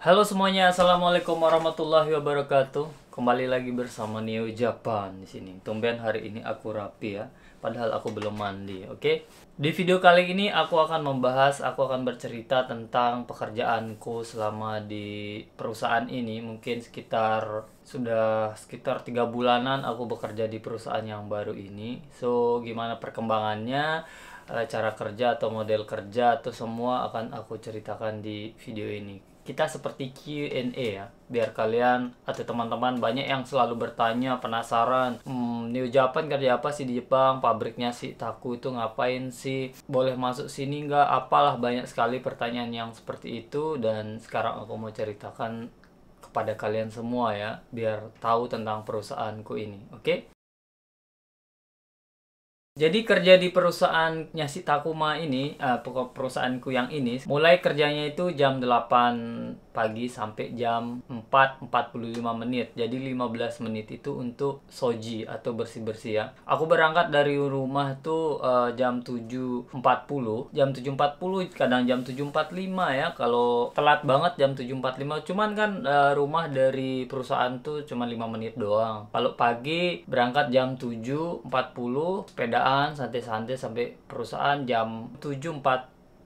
Halo semuanya, assalamualaikum warahmatullahi wabarakatuh. Kembali lagi bersama Neo Japan di sini. Tumben hari ini aku rapi ya, padahal aku belum mandi. Oke. Di video kali ini aku akan bercerita tentang pekerjaanku selama di perusahaan ini. Mungkin sekitar 3 bulanan aku bekerja di perusahaan yang baru ini. So, gimana perkembangannya? Cara kerja atau model kerja atau semua akan aku ceritakan di video ini. Kita seperti Q&A ya, biar kalian atau teman-teman banyak yang selalu bertanya, penasaran, New Japan kerja apa sih di Jepang, pabriknya si Taku itu ngapain sih, boleh masuk sini nggak, apalah, banyak sekali pertanyaan yang seperti itu. Dan sekarang aku mau ceritakan kepada kalian semua ya, biar tahu tentang perusahaanku ini, oke? Jadi kerja di perusahaannya si Takuma ini, perusahaanku yang ini, mulai kerjanya itu jam 8 pagi sampai jam 4:45. Jadi 15 menit itu untuk soji atau bersih-bersih ya. Aku berangkat dari rumah tuh jam 7.40. Jam 7.40, kadang jam 7.45 ya. Kalau telat banget jam 7.45. Cuman kan rumah dari perusahaan tuh cuma 5 menit doang. Kalau pagi berangkat jam 7.40, sepeda santai-santai sampai perusahaan jam 7.45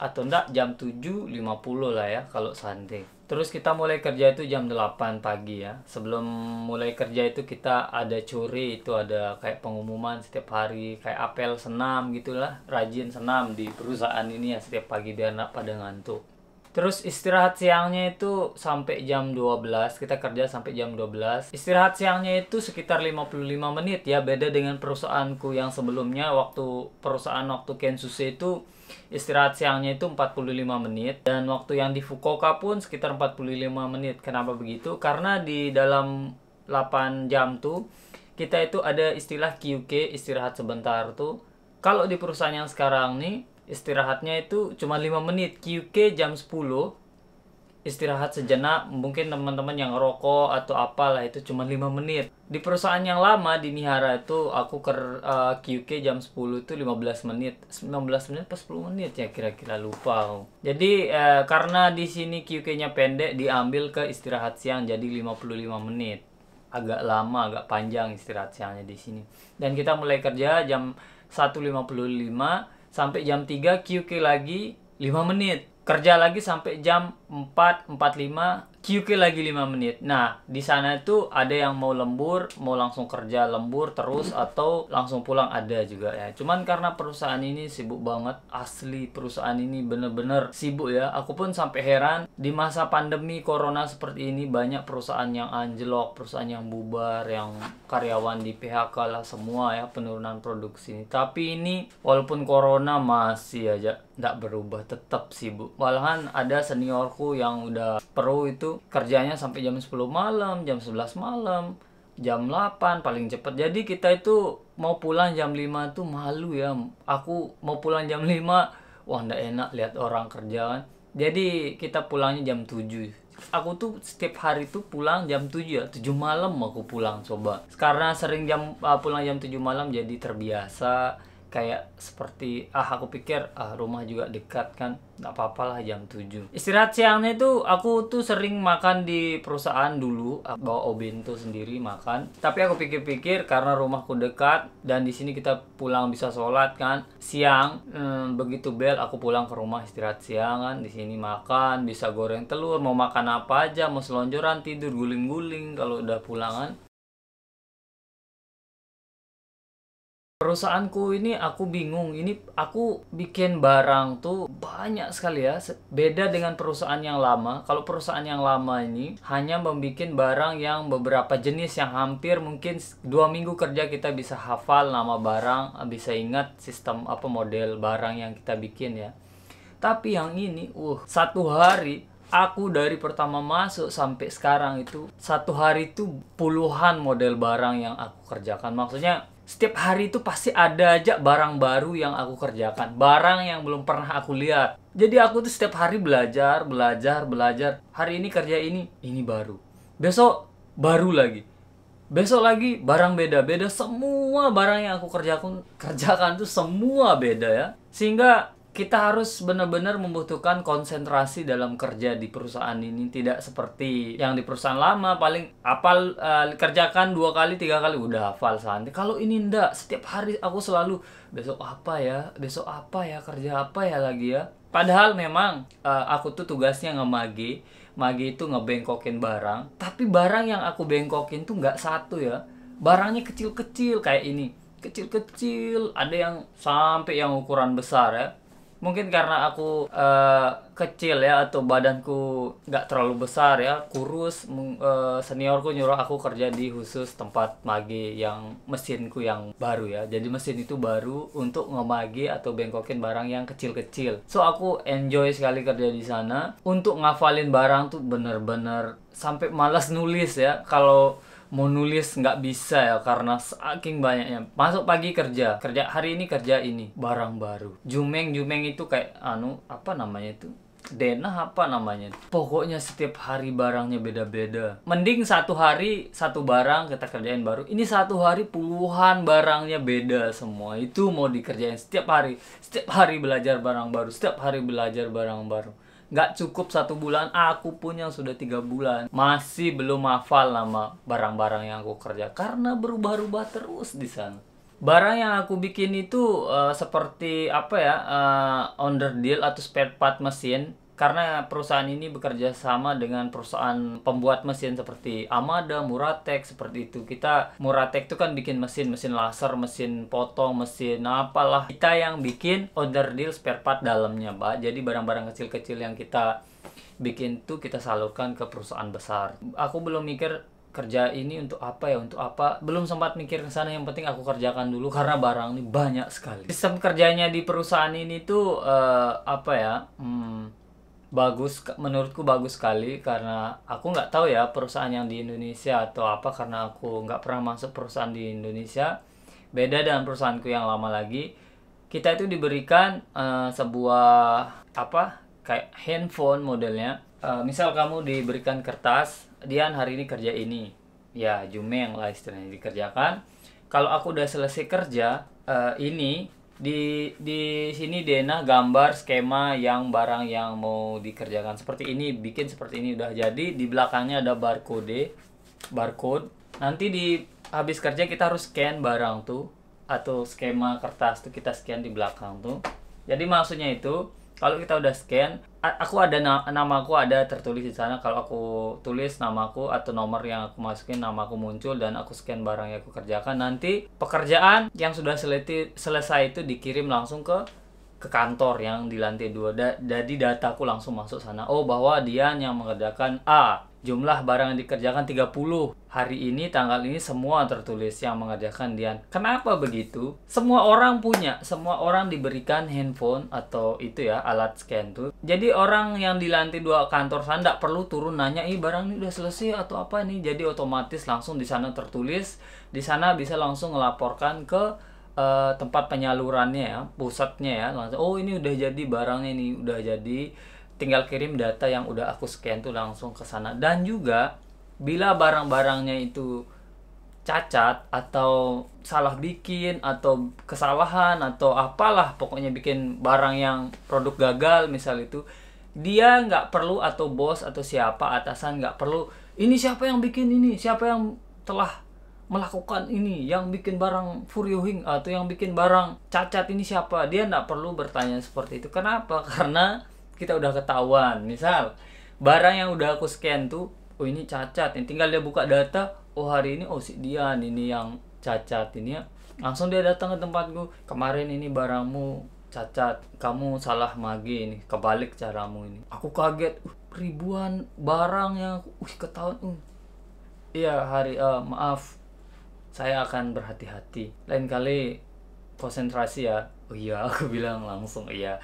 atau enggak jam 7.50 lah ya kalau santai. Terus kita mulai kerja itu jam 8 pagi ya. Sebelum mulai kerja itu kita ada curi, itu ada kayak pengumuman setiap hari, kayak apel senam gitulah, rajin senam di perusahaan ini ya setiap pagi biar enggak pada ngantuk. Terus istirahat siangnya itu sampai jam 12. Kita kerja sampai jam 12. Istirahat siangnya itu sekitar 55 menit ya. Beda dengan perusahaanku yang sebelumnya. Waktu Kensuse itu istirahat siangnya itu 45 menit. Dan waktu yang di Fukuoka pun sekitar 45 menit. Kenapa begitu? Karena di dalam 8 jam tuh kita itu ada istilah QK, istirahat sebentar tuh. Kalau di perusahaan yang sekarang nih, istirahatnya itu cuma 5 menit. QK jam 10, istirahat sejenak. Mungkin teman-teman yang ngerokok atau apalah itu cuma 5 menit. Di perusahaan yang lama di Nihara itu aku QK jam 10 itu 15 menit. 19 menit pas 10 menit ya kira-kira, lupa. Jadi karena di sini QK-nya pendek, diambil ke istirahat siang jadi 55 menit. Agak lama, agak panjang istirahat siangnya di sini. Dan kita mulai kerja jam 1.55 sampai jam 3, QK lagi 5 menit. Kerja lagi sampai jam 4.45, QK lagi 5 menit. Nah, di sana itu ada yang mau lembur, mau langsung kerja lembur terus atau langsung pulang, ada juga ya. Cuman karena perusahaan ini sibuk banget, asli perusahaan ini bener-bener sibuk ya. Aku pun sampai heran, di masa pandemi corona seperti ini banyak perusahaan yang anjlok, perusahaan yang bubar, yang karyawan di PHK lah semua ya, penurunan produksi. Tapi ini walaupun corona masih aja nggak berubah, tetap sibuk. Malahan ada seniorku yang udah pro itu kerjanya sampai jam 10 malam, jam 11 malam, jam 8 paling cepat. Jadi kita itu mau pulang jam 5 tuh malu ya. Aku mau pulang jam 5, wah nggak enak lihat orang kerja kan. Jadi kita pulangnya jam 7. Aku tuh setiap hari tuh pulang jam 7 ya, 7 malam aku pulang coba. Karena sering pulang jam 7 malam jadi terbiasa. Kayak seperti aku pikir rumah juga dekat kan, nggak apa-apa lah jam 7. Istirahat siangnya itu aku tuh sering makan di perusahaan dulu, bawa obento sendiri makan. Tapi aku pikir-pikir karena rumahku dekat dan di sini kita pulang bisa sholat kan siang, begitu bel aku pulang ke rumah istirahat siangan, di sini makan, bisa goreng telur, mau makan apa aja, mau selonjoran, tidur guling-guling kalau udah pulangan. Perusahaanku ini aku bingung, ini aku bikin barang tuh banyak sekali ya, beda dengan perusahaan yang lama. Kalau perusahaan yang lama ini hanya membuat barang yang beberapa jenis yang hampir mungkin 2 minggu kerja kita bisa hafal nama barang, bisa ingat sistem apa model barang yang kita bikin ya. Tapi yang ini, 1 hari aku dari pertama masuk sampai sekarang itu 1 hari itu puluhan model barang yang aku kerjakan. Maksudnya setiap hari itu pasti ada aja barang baru yang aku kerjakan, barang yang belum pernah aku lihat. Jadi aku tuh setiap hari belajar. Hari ini kerja ini baru. Besok baru lagi. Besok lagi barang beda-beda. Semua barang yang aku kerjakan tuh semua beda ya. Sehingga kita harus benar-benar membutuhkan konsentrasi dalam kerja di perusahaan ini. Tidak seperti yang di perusahaan lama, paling hafal, kerjakan 2 kali 3 kali udah hafal santai. Kalau ini ndak, setiap hari aku selalu besok apa ya, kerja apa ya lagi ya. Padahal memang aku tuh tugasnya ngemagi. Magi itu ngebengkokin barang, tapi barang yang aku bengkokin tuh nggak satu ya. Barangnya kecil-kecil kayak ini, kecil-kecil, ada yang sampai yang ukuran besar ya. Mungkin karena aku kecil ya, atau badanku nggak terlalu besar ya, kurus. Seniorku nyuruh aku kerja di khusus tempat magi yang mesinku yang baru ya. Jadi mesin itu baru untuk ngemagi atau bengkokin barang yang kecil-kecil. So aku enjoy sekali kerja di sana. Untuk ngafalin barang tuh bener-bener sampai malas nulis ya. Kalau mau nulis nggak bisa ya karena saking banyaknya. Masuk pagi kerja hari ini kerja ini, barang baru. Jumeng itu kayak apa namanya itu, denah apa namanya. Pokoknya setiap hari barangnya beda-beda. Mending satu hari satu barang kita kerjain baru. Ini satu hari puluhan barangnya beda semua. Itu mau dikerjain setiap hari belajar barang baru, setiap hari belajar barang baru. Nggak cukup 1 bulan, aku pun yang sudah 3 bulan masih belum hafal nama barang-barang yang aku kerja karena berubah-ubah terus di sana. Barang yang aku bikin itu seperti apa ya, onderdil atau spare part mesin. Karena perusahaan ini bekerja sama dengan perusahaan pembuat mesin seperti Amada, Muratek, seperti itu. Muratek itu kan bikin mesin laser, mesin potong, mesin apalah. Kita yang bikin onderdil spare part dalamnya, Pak. Jadi barang-barang kecil-kecil yang kita bikin tuh kita salurkan ke perusahaan besar. Aku belum mikir kerja ini untuk apa, belum sempat mikir ke sana. Yang penting aku kerjakan dulu karena barang ini banyak sekali. Sistem kerjanya di perusahaan ini tuh bagus, menurutku bagus sekali. Karena aku nggak tahu ya perusahaan yang di Indonesia atau apa, karena aku nggak pernah masuk perusahaan di Indonesia. Beda dengan perusahaanku yang lama lagi. Kita itu diberikan sebuah kayak handphone modelnya. Misal kamu diberikan kertas, Dian hari ini kerja ini, ya Jumeng lah istilahnya dikerjakan. Kalau aku udah selesai kerja ini, di sini Dena gambar skema yang barang yang mau dikerjakan seperti ini, bikin seperti ini udah jadi. Di belakangnya ada barcode. Nanti habis kerja kita harus scan barang tuh, atau skema kertas tuh kita scan di belakang tuh. Jadi maksudnya itu kalau kita udah scan, aku ada namaku ada tertulis di sana. Kalau aku tulis namaku atau nomor yang aku masukin, namaku muncul dan aku scan barang yang aku kerjakan. Nanti pekerjaan yang sudah selesai itu dikirim langsung ke kantor yang di lantai 2. Jadi dataku langsung masuk sana. Oh, bahwa dia yang mengerjakan A. Jumlah barang yang dikerjakan 30. Hari ini, tanggal ini semua tertulis yang mengerjakan Dian. Kenapa begitu? Semua orang punya. Semua orang diberikan handphone atau itu ya, alat scan tuh. Jadi orang yang di lantai 2 kantor sana nggak perlu turun nanya, barang ini udah selesai atau apa nih. Jadi otomatis langsung di sana tertulis. Di sana bisa langsung melaporkan ke tempat penyalurannya ya, pusatnya ya. Langsung, oh ini udah jadi barangnya, ini udah jadi. Tinggal kirim data yang udah aku scan tuh langsung ke sana. Dan juga bila barang-barangnya itu cacat atau salah bikin atau kesalahan atau apalah, pokoknya bikin barang yang produk gagal misal itu, dia nggak perlu, atau bos atau siapa atasan nggak perlu, ini siapa yang bikin ini, siapa yang telah melakukan ini, yang bikin barang furiohing atau yang bikin barang cacat ini siapa. Dia nggak perlu bertanya seperti itu. Kenapa? Karena kita udah ketahuan. Misal barang yang udah aku scan tuh, oh ini cacat, ini tinggal dia buka data, oh hari ini, oh si Dian ini yang cacat ini ya. Langsung dia datang ke tempatku, kemarin ini barangmu cacat, kamu salah magi, ini kebalik caramu ini. Aku kaget, ribuan barang yang ketahuan. Iya maaf, saya akan berhati-hati, lain kali konsentrasi ya. Oh iya, aku bilang langsung iya.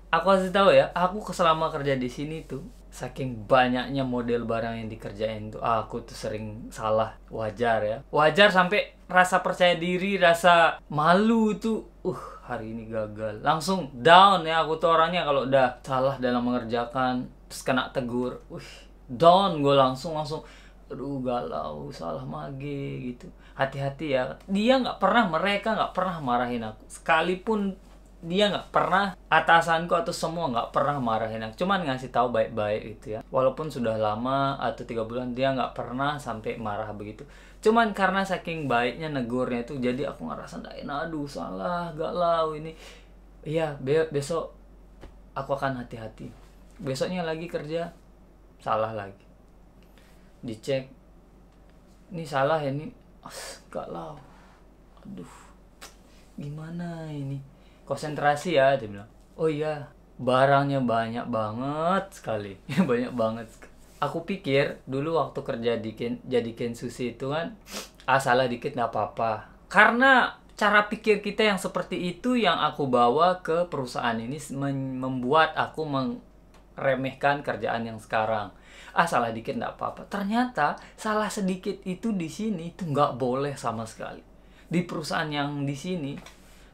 Aku kasih tahu ya, aku selama kerja di sini tuh, saking banyaknya model barang yang dikerjain tuh, aku tuh sering salah. Wajar ya, wajar sampai rasa percaya diri, rasa malu tuh, hari ini gagal, langsung down ya. Aku tuh orangnya kalau udah salah dalam mengerjakan terus kena tegur, down gue langsung aduh galau, salah mage gitu. Hati-hati ya, mereka nggak pernah marahin aku sekalipun dia nggak pernah, atasanku atau semua nggak pernah marahin aku, cuman ngasih tahu baik-baik gitu ya. Walaupun sudah lama atau 3 bulan, dia nggak pernah sampai marah begitu. Cuman karena saking baiknya negurnya itu, jadi aku ngerasa nggak enak, aduh salah galau ini. Iya, besok aku akan hati-hati. Besoknya lagi kerja, salah lagi. Dicek, ini salah ya, ini galau. Aduh, gimana ini? Konsentrasi ya, dia bilang. Oh iya, barangnya banyak banget sekali. Banyak banget. Aku pikir dulu waktu kerja jadi Kensusi itu kan, salah dikit nggak apa-apa. Karena cara pikir kita yang seperti itu yang aku bawa ke perusahaan ini, membuat aku meremehkan kerjaan yang sekarang. Salah dikit nggak apa-apa. Ternyata salah sedikit itu di sini itu nggak boleh sama sekali. Di perusahaan yang di sini,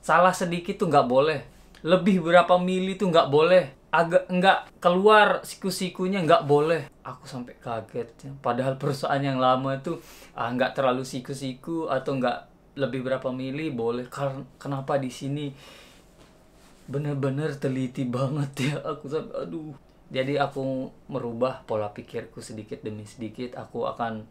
salah sedikit tuh nggak boleh. Lebih berapa mili tuh nggak boleh. Agak nggak keluar siku-sikunya nggak boleh. Aku sampai kaget ya. Padahal perusahaan yang lama tuh nggak terlalu siku-siku atau nggak lebih berapa mili boleh. Kenapa di sini bener-bener teliti banget ya. Aku sampai aduh. Jadi aku merubah pola pikirku sedikit demi sedikit. Aku akan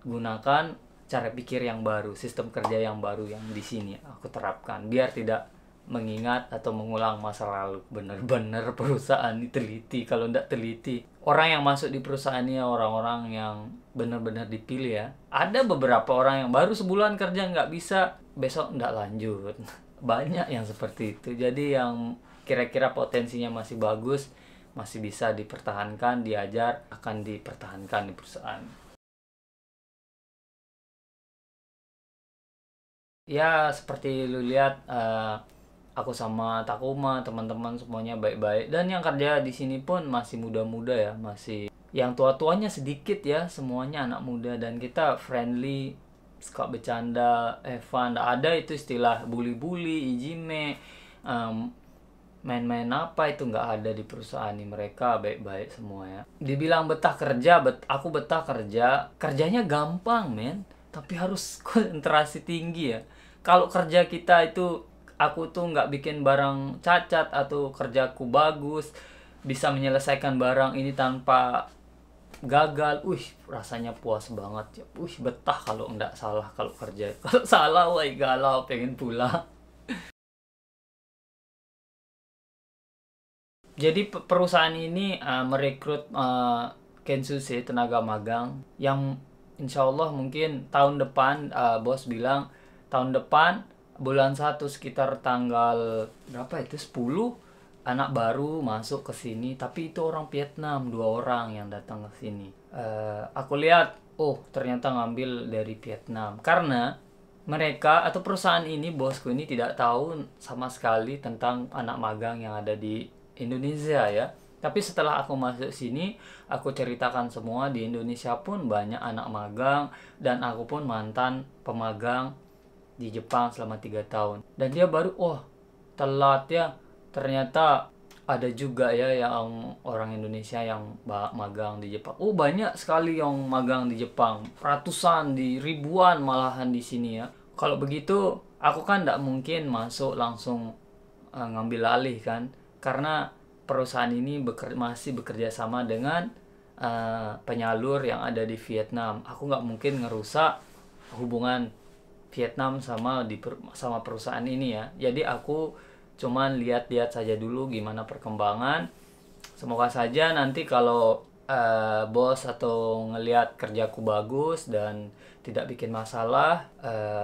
gunakan cara pikir yang baru, sistem kerja yang baru yang di sini aku terapkan biar tidak mengingat atau mengulang masa lalu. Bener-bener perusahaan ini teliti. Kalau tidak teliti, orang yang masuk di perusahaan ini orang-orang yang bener-bener dipilih ya. Ada beberapa orang yang baru sebulan kerja nggak bisa, besok nggak lanjut. Banyak yang seperti itu. Jadi yang kira-kira potensinya masih bagus, masih bisa dipertahankan, diajar, akan dipertahankan di perusahaan. Ya, seperti lu lihat, aku sama Takuma, teman-teman semuanya baik-baik. Dan yang kerja di sini pun masih muda-muda ya, masih yang tua-tuanya sedikit ya, semuanya anak muda. Dan kita friendly, suka bercanda, fun. Nggak ada itu istilah bully-bully, ijime, main-main apa, itu nggak ada di perusahaan ini. Mereka baik-baik semua ya. Dibilang betah kerja, aku betah kerja. Kerjanya gampang men, tapi harus konsentrasi tinggi ya. Kalau kerja kita itu, aku tuh nggak bikin barang cacat atau kerjaku bagus, bisa menyelesaikan barang ini tanpa gagal, rasanya puas banget ya. Betah kalau nggak salah kalau kerja. Kalau salah, galau, pengen pulang. Jadi perusahaan ini merekrut Kensusi, tenaga magang, yang insya Allah mungkin tahun depan, bos bilang tahun depan bulan 1 sekitar tanggal berapa itu, 10 anak baru masuk ke sini. Tapi itu orang Vietnam, 2 orang yang datang ke sini. Aku lihat, ternyata ngambil dari Vietnam. Karena mereka atau perusahaan ini, bosku ini tidak tahu sama sekali tentang anak magang yang ada di Indonesia ya. Tapi setelah aku masuk sini, aku ceritakan semua, di Indonesia pun banyak anak magang, dan aku pun mantan pemagang di Jepang selama 3 tahun. Dan dia baru, telat ya. Ternyata ada juga ya yang orang Indonesia yang magang di Jepang. Banyak sekali yang magang di Jepang. Ratusan, ribuan malahan di sini ya. Kalau begitu, aku kan tidak mungkin masuk langsung ngambil alih kan. Karena perusahaan ini masih bekerja sama dengan penyalur yang ada di Vietnam. Aku nggak mungkin ngerusak hubungan Vietnam sama perusahaan ini ya. Jadi aku cuman lihat-lihat saja dulu gimana perkembangan. Semoga saja nanti kalau bos atau ngelihat kerjaku bagus dan tidak bikin masalah,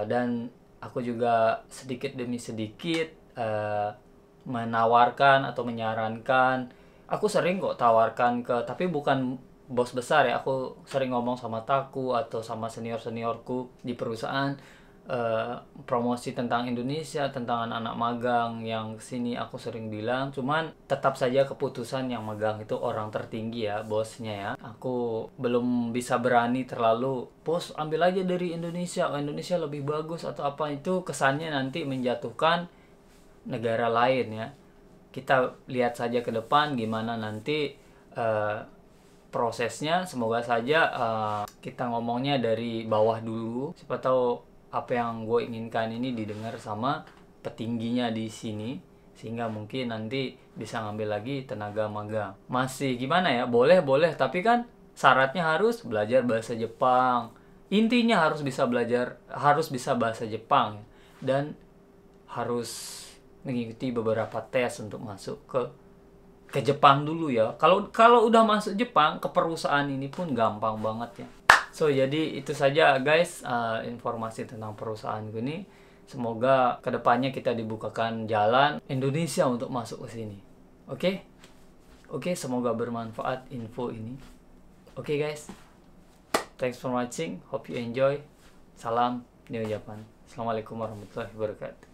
dan aku juga sedikit demi sedikit menawarkan atau menyarankan. Aku sering kok tawarkan tapi bukan bos besar ya. Aku sering ngomong sama Taku atau sama senior-seniorku di perusahaan, promosi tentang Indonesia, tentang anak-anak magang yang kesini. Aku sering bilang, cuman tetap saja keputusan yang megang itu orang tertinggi ya, bosnya ya. Aku belum bisa berani terlalu, bos ambil aja dari Indonesia, Indonesia lebih bagus atau apa. Itu kesannya nanti menjatuhkan negara lain ya. Kita lihat saja ke depan gimana nanti prosesnya. Semoga saja kita ngomongnya dari bawah dulu. Siapa tahu apa yang gue inginkan ini didengar sama petingginya di sini, sehingga mungkin nanti bisa ngambil lagi tenaga magang. Masih gimana ya, boleh tapi kan syaratnya harus belajar bahasa Jepang. Intinya harus bisa bahasa Jepang, dan harus mengikuti beberapa tes untuk masuk ke Jepang dulu ya. Kalau udah masuk Jepang, ke perusahaan ini pun gampang banget ya. So, jadi itu saja guys, informasi tentang perusahaanku ini. Semoga kedepannya kita dibukakan jalan Indonesia untuk masuk ke sini. Oke? Oke, semoga bermanfaat info ini. Oke guys, thanks for watching. Hope you enjoy. Salam Neo Japan. Assalamualaikum warahmatullahi wabarakatuh.